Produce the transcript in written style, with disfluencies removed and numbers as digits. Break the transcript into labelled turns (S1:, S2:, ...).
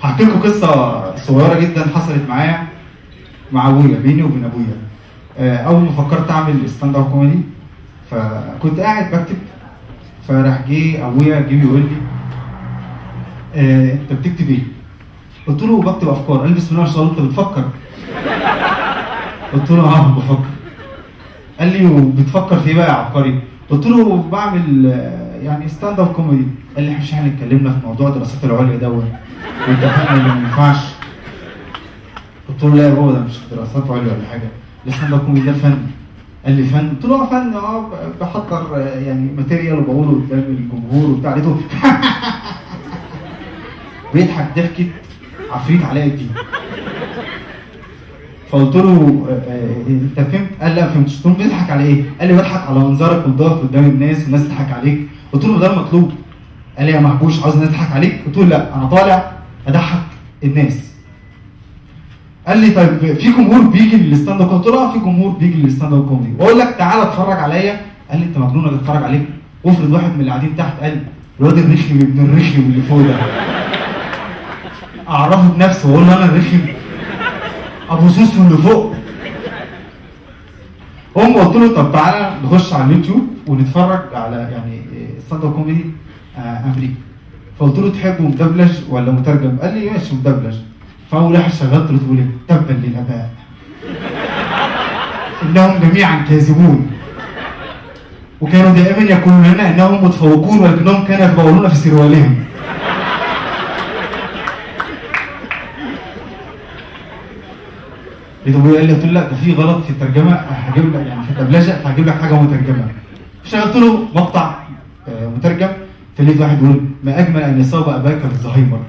S1: هحكي لكم قصه صغيره جدا حصلت معايا مع ابويا، بيني وبين ابويا. اول ما فكرت اعمل ستاند اب كوميدي فكنت قاعد بكتب، فراح جه ابويا يقول لي انت بتكتب ايه؟ قلت له بكتب افكار. قال لي بسم الله ما شاء الله انت بتفكر؟ قلت له اه بفكر. قال لي وبتفكر في ايه بقى يا عبقري؟ قلت له بعمل يعني ستاند اب كوميدي. قال لي مش احنا اتكلمنا في موضوع دراسات العليا دوت واتفقنا ان ما ينفعش. قلت له لا يا بابا ده مش دراسات عليا ولا حاجه، الستاند اب كوميدي ده فن. قال لي فن؟ قلت له فن بحضر يعني ماتيريال وبقوله قدام الجمهور وبتاع. لقيته بيضحك ضحكه عفريت علاء الدين. فقلت له انت فهمت؟ قال لا ما فهمتش. قلت له بيضحك على ايه؟ قال لي بضحك على منظرك وتقف قدام الناس والناس تضحك عليك. قلت له ده المطلوب. قال لي يا محبوش عاوز الناس تضحك عليك؟ قلت له لا انا طالع اضحك الناس. قال لي طيب في جمهور بيجي للستاند اب كوميدي؟ قلت له اه في جمهور بيجي للستاند اب كوميدي، واقول لك تعالى اتفرج عليا. قال لي انت مجنون انا اتفرج عليك؟ وافرض واحد من اللي قاعدين تحت قال الواد الرخم ابن الرخم اللي فوق ده اعرفه بنفسه واقول له انا الرخم ابو سوسو اللي فوق. قلت له طب تعالى نخش على اليوتيوب ونتفرج على يعني ستاند اب كوميدي امريكي. فقلت له تحبه مدبلج ولا مترجم؟ قال لي ماشي مدبلج. فاول واحد شغلت له تقول تبا للاباء انهم جميعا كاذبون وكانوا دائما يقولون لنا انهم متفوقون ولكنهم كانوا يتبولون في سروالهم. لقيت ابويا قال لي، قلت له لا ده في غلط في الترجمه، هجيب لك يعني في الدبلجه فهجيب لك حاجه مترجمه. شغلت له مقطع مترجم، فلقيت واحد يقول ما اجمل ان يصاب اباك بالزهايمر.